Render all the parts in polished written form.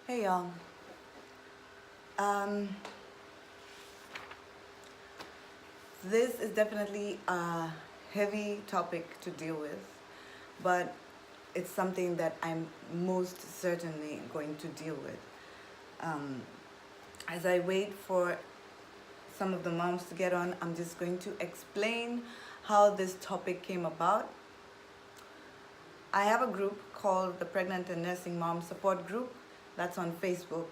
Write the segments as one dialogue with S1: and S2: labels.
S1: Hey y'all. Um, this is definitely a heavy topic to deal with, but it's something that I'm most certainly going to deal with. Um, as I wait for some of the moms to get on, I'm just going to explain how this topic came about. I have a group called the Pregnant and Nursing Mom Support Group that's on Facebook.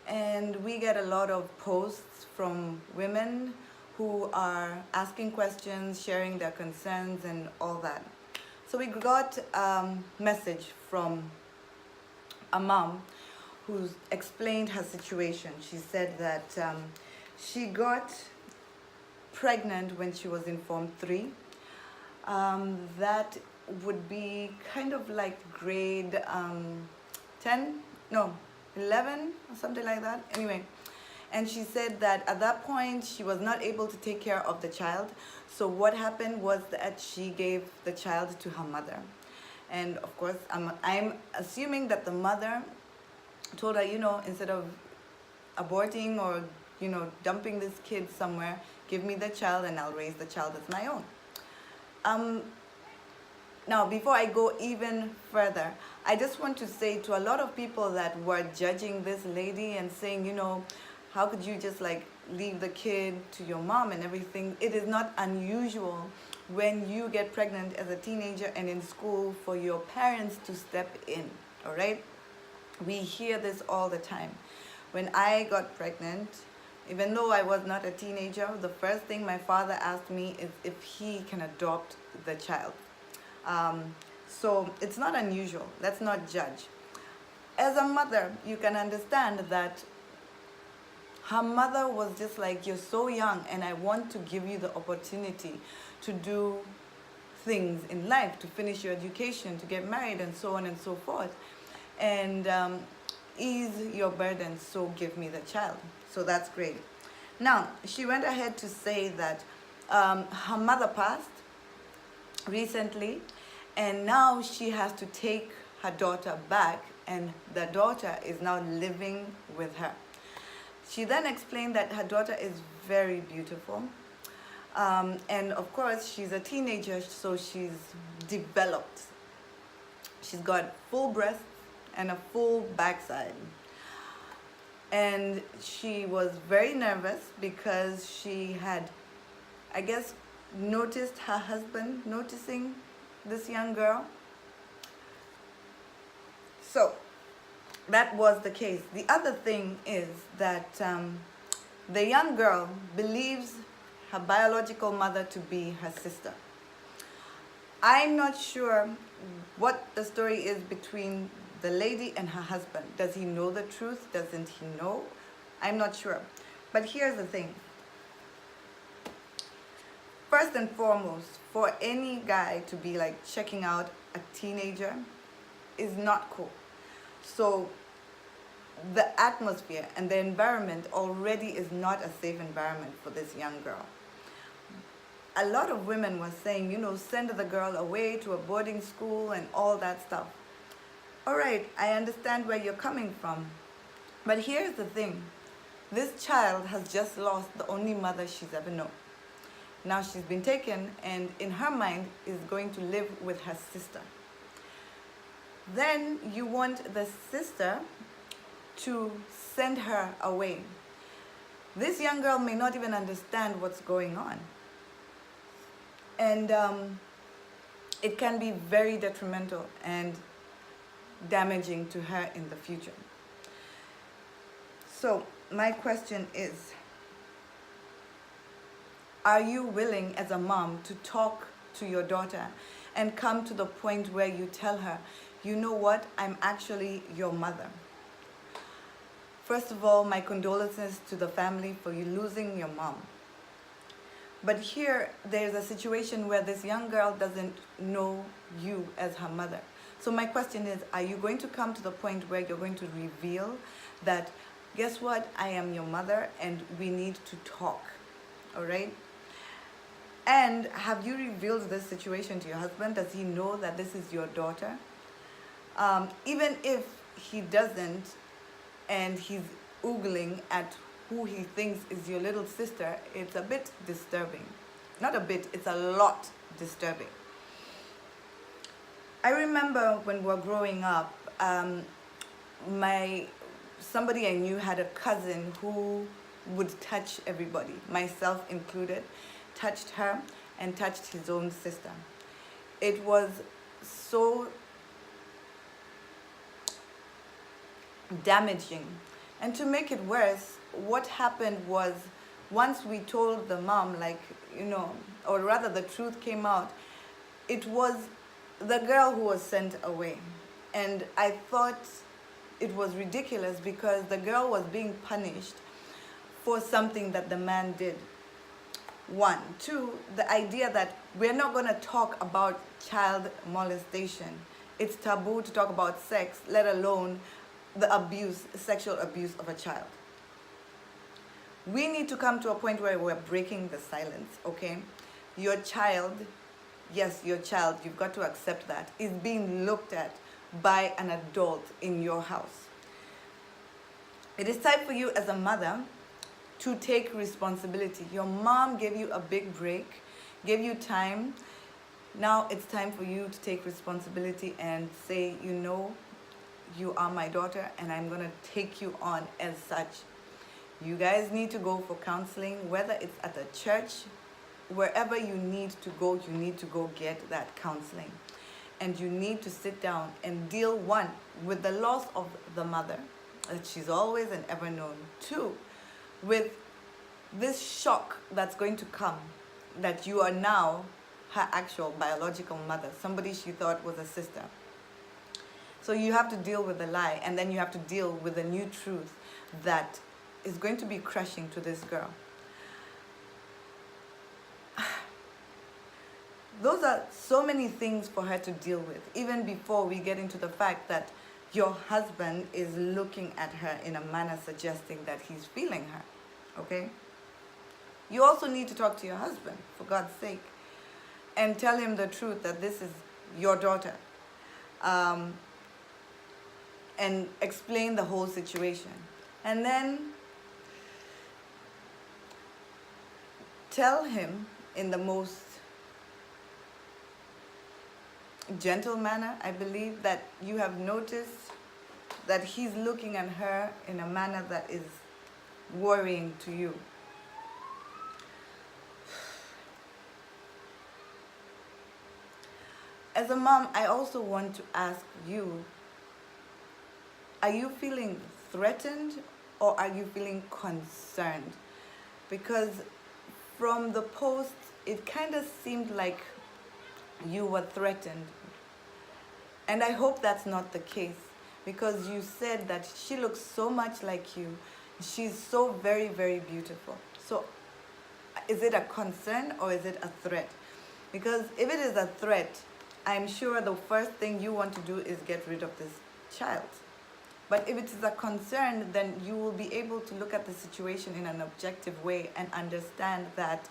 S1: And we get a lot of posts from women who are asking questions, sharing their concerns, and all that. So we got a message from a mom who explained her situation. She said that she got pregnant when she was in Form 3. That would be kind of like grade 10, no, 11 or something like that. Anyway, and she said that at that point she was not able to take care of the child. So what happened was that she gave the child to her mother. And of course, I'm assuming that the mother told her, instead of aborting or, dumping this kid somewhere, give me the child and I'll raise the child as my own. Now, before I go even further, I just want to say to a lot of people that were judging this lady and saying, how could you just like leave the kid to your mom and everything? It is not unusual when you get pregnant as a teenager and in school for your parents to step in, all right? We hear this all the time. When I got pregnant, even though I was not a teenager, the first thing my father asked me is if he can adopt the child. So it's not unusual. Let's not judge. As a mother, you can understand that her mother was just like, you're so young and I want to give you the opportunity to do things in life, to finish your education, to get married and so on and so forth. And ease your burden, so give me the child. So that's great. Now, she went ahead to say that her mother passed recently, and now she has to take her daughter back, and the daughter is now living with her. She then explained that her daughter is very beautiful, and of course she's a teenager, so she's developed. She's got full breasts and a full backside. And she was very nervous because she had, I guess, noticed her husband noticing this young girl. So that was the case. The other thing is that the young girl believes her biological mother to be her sister. I'm not sure what the story is between the lady and her husband. Does he know the truth? Doesn't he know? I'm not sure. But here's the thing. First and foremost, for any guy to be like checking out a teenager is not cool. So the atmosphere and the environment already is not a safe environment for this young girl. A lot of women were saying, send the girl away to a boarding school and all that stuff. All right, I understand where you're coming from. But here's the thing. This child has just lost the only mother she's ever known. Now she's been taken and in her mind is going to live with her sister. Then you want the sister to send her away. This young girl may not even understand what's going on. And it can be very detrimental and damaging to her in the future. So my question is, are you willing as a mom to talk to your daughter and come to the point where you tell her, you know what, I'm actually your mother? First of all, my condolences to the family for you losing your mom. But here, there's a situation where this young girl doesn't know you as her mother. So my question is, are you going to come to the point where you're going to reveal that, guess what, I am your mother and we need to talk, all right? And have you revealed this situation to your husband? Does he know that this is your daughter? Even if he doesn't, and he's oogling at who he thinks is your little sister, it's a bit disturbing. Not a bit, it's a lot disturbing. I remember when we were growing up, my somebody I knew had a cousin who would touch everybody, myself included, touched her and touched his own sister. It was so damaging. And to make it worse, what happened was once we told the mom, like, or rather the truth came out, it was the girl who was sent away. And I thought it was ridiculous because the girl was being punished for something that the man did. One. Two, the idea that we're not going to talk about child molestation. It's taboo to talk about sex, let alone the abuse, sexual abuse of a child. We need to come to a point where we're breaking the silence, okay? Your child, yes, your child, you've got to accept that, is being looked at by an adult in your house. It is time for you as a mother to take responsibility. Your mom gave you a big break, gave you time. Now it's time for you to take responsibility and say, you are my daughter and I'm going to take you on as such. You guys need to go for counseling, whether it's at a church, wherever you need to go get that counseling. And you need to sit down and deal, one, with the loss of the mother, that she's always and ever known. Two, with this shock that's going to come, that you are now her actual biological mother, somebody she thought was a sister. So you have to deal with the lie, and then you have to deal with the new truth that is going to be crushing to this girl. Those are so many things for her to deal with, even before we get into the fact that your husband is looking at her in a manner suggesting that he's feeling her, okay? You also need to talk to your husband, for God's sake, and tell him the truth that this is your daughter, and explain the whole situation. And then tell him in the most gentle manner, I believe, that you have noticed that he's looking at her in a manner that is worrying to you. As a mom, I also want to ask you, are you feeling threatened or are you feeling concerned? Because from the post, it kind of seemed like you were threatened. And I hope that's not the case, because you said that she looks so much like you. She's so very, very beautiful. So is it a concern or is it a threat? Because if it is a threat, I'm sure the first thing you want to do is get rid of this child. But if it is a concern, then you will be able to look at the situation in an objective way and understand that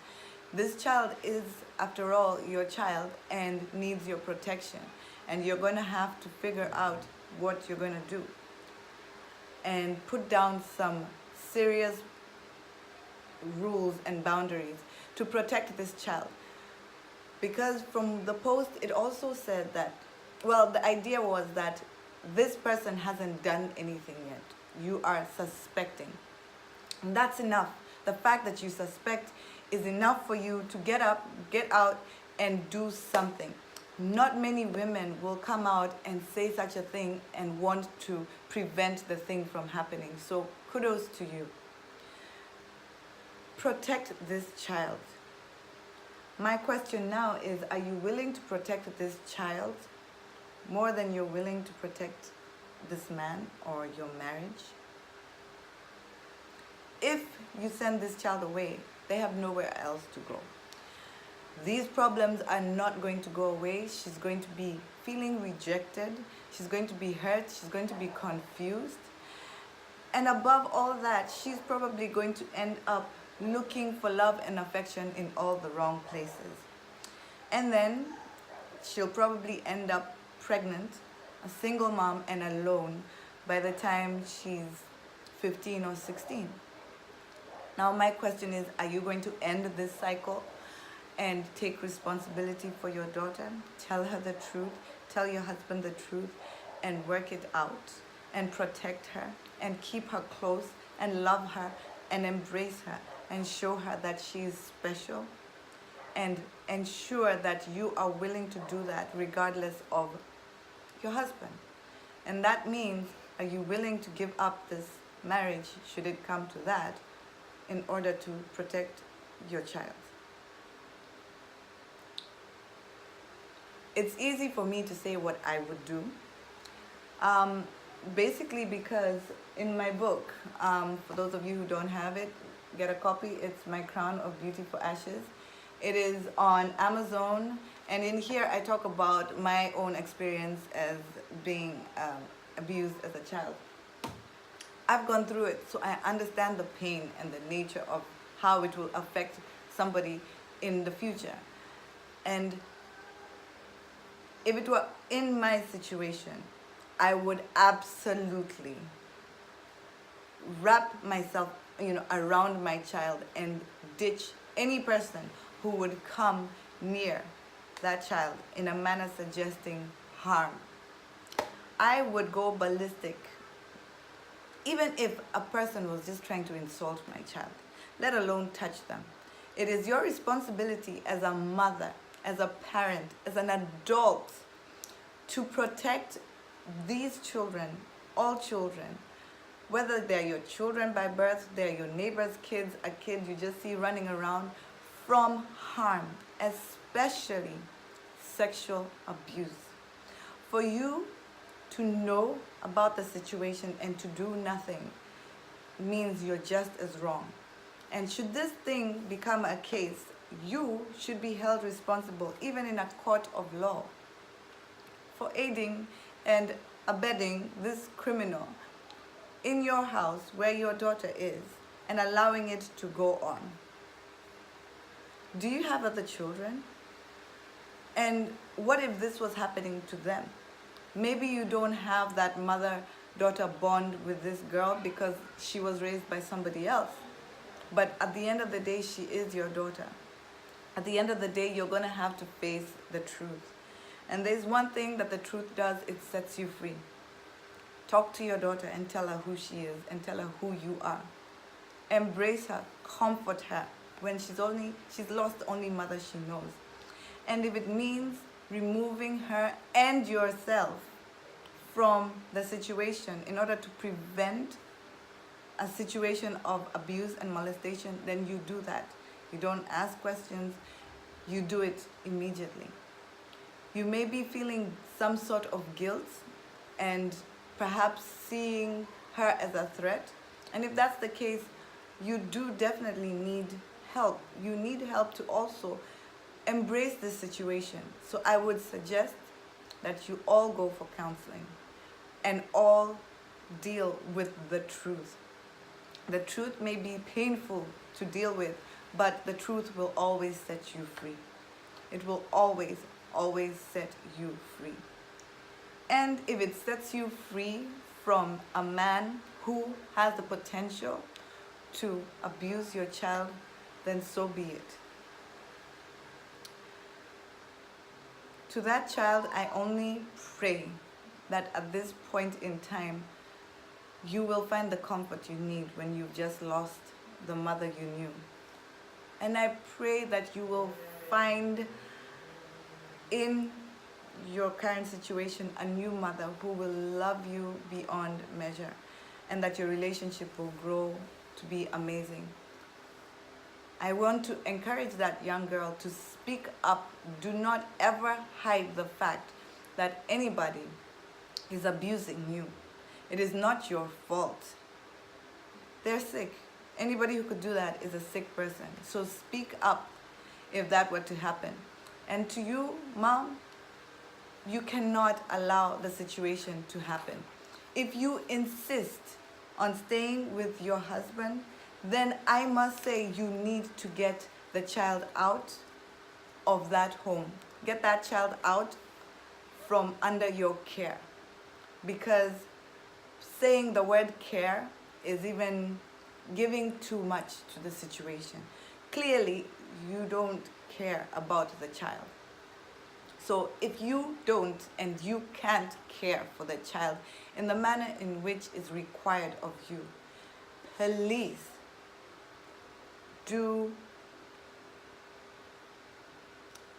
S1: this child is, after all, your child and needs your protection. And you're going to have to figure out what you're going to do and put down some serious rules and boundaries to protect this child. Because from the post, it also said that, well, the idea was that this person hasn't done anything yet. You are suspecting. And that's enough. The fact that you suspect is enough for you to get up, get out, and do something. Not many women will come out and say such a thing and want to prevent the thing from happening. So kudos to you. Protect this child. My question now is, are you willing to protect this child more than you're willing to protect this man or your marriage? If you send this child away, they have nowhere else to go. These problems are not going to go away. She's going to be feeling rejected. She's going to be hurt. She's going to be confused. And above all that, she's probably going to end up looking for love and affection in all the wrong places. And then she'll probably end up pregnant, a single mom and alone by the time she's 15 or 16. Now my question is, are you going to end this cycle and take responsibility for your daughter? Tell her the truth, tell your husband the truth, and work it out, and protect her, and keep her close, and love her, and embrace her, and show her that she is special, and ensure that you are willing to do that regardless of your husband. And that means, are you willing to give up this marriage, should it come to that, in order to protect your child? It's easy for me to say what I would do. Basically because in my book, for those of you who don't have it, get a copy. It's My Crown of Beauty for Ashes. It is on Amazon, and in here I talk about my own experience as being abused as a child. I've gone through it, so I understand the pain and the nature of how it will affect somebody in the future. And if it were in my situation, I would absolutely wrap myself, around my child and ditch any person who would come near that child in a manner suggesting harm. I would go ballistic, even if a person was just trying to insult my child, let alone touch them. It is your responsibility as a mother, as a parent, as an adult, to protect these children, all children, whether they're your children by birth, they're your neighbor's kids, a kid you just see running around, from harm, especially sexual abuse. For you to know about the situation and to do nothing means you're just as wrong. And should this thing become a case, you should be held responsible, even in a court of law, for aiding and abetting this criminal in your house where your daughter is and allowing it to go on. Do you have other children? And what if this was happening to them? Maybe you don't have that mother-daughter bond with this girl because she was raised by somebody else. But at the end of the day, she is your daughter. At the end of the day, you're going to have to face the truth. And there's one thing that the truth does, it sets you free. Talk to your daughter and tell her who she is and tell her who you are. Embrace her, comfort her when she's lost the only mother she knows. And if it means removing her and yourself from the situation in order to prevent a situation of abuse and molestation, then you do that. You don't ask questions, you do it immediately. You may be feeling some sort of guilt and perhaps seeing her as a threat. And if that's the case, you do definitely need help. You need help to also embrace this situation. So I would suggest that you all go for counseling and all deal with the truth. The truth may be painful to deal with, but the truth will always set you free. It will always set you free. And if it sets you free from a man who has the potential to abuse your child, then so be it. To that child, I only pray that at this point in time, you will find the comfort you need when you've just lost the mother you knew. And I pray that you will find in your current situation a new mother who will love you beyond measure, and that your relationship will grow to be amazing. I want to encourage that young girl to speak up. Do not ever hide the fact that anybody is abusing you. It is not your fault. They're sick. Anybody who could do that is a sick person. So speak up if that were to happen. And to you, mom, you cannot allow the situation to happen. If you insist on staying with your husband, then I must say you need to get the child out of that home. Get that child out from under your care. Because saying the word care is even giving too much to the situation. Clearly, you don't care about the child. So if you don't and you can't care for the child in the manner in which is required of you, please do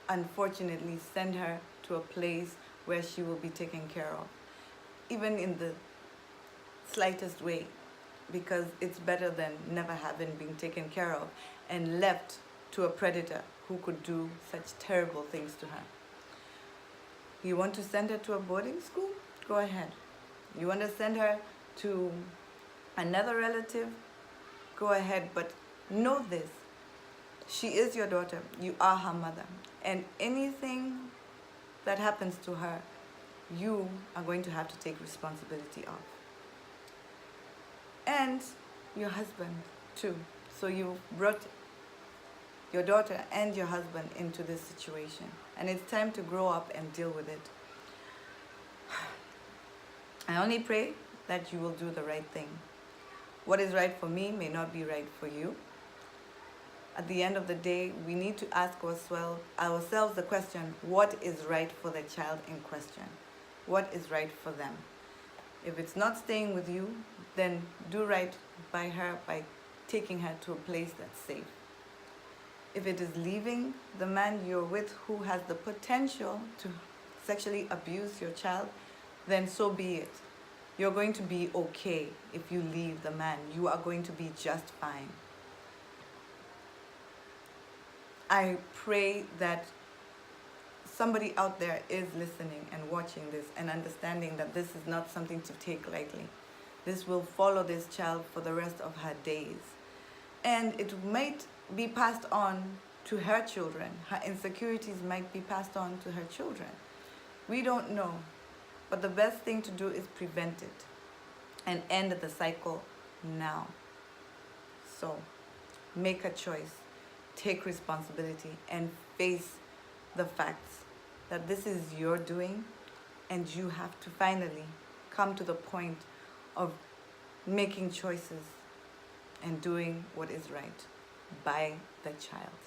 S1: unfortunately send her to a place where she will be taken care of, even in the slightest way, because it's better than never having been taken care of and left to a predator who could do such terrible things to her. You want to send her to a boarding school? Go ahead. You want to send her to another relative? Go ahead, but know this. She is your daughter. You are her mother. And anything that happens to her, you are going to have to take responsibility of. And your husband too. So you brought your daughter and your husband into this situation. And it's time to grow up and deal with it. I only pray that you will do the right thing. What is right for me may not be right for you. At the end of the day, we need to ask ourselves the question, what is right for the child in question? What is right for them? If it's not staying with you, then do right by her by taking her to a place that's safe. If it is leaving the man you're with who has the potential to sexually abuse your child, then so be it. You're going to be okay if you leave the man. You are going to be just fine. I pray that somebody out there is listening and watching this and understanding that this is not something to take lightly. This will follow this child for the rest of her days. And it might be passed on to her children. Her insecurities might be passed on to her children. We don't know. But the best thing to do is prevent it and end the cycle now. So make a choice, take responsibility, and face the facts that this is your doing, and you have to finally come to the point of making choices and doing what is right by the child.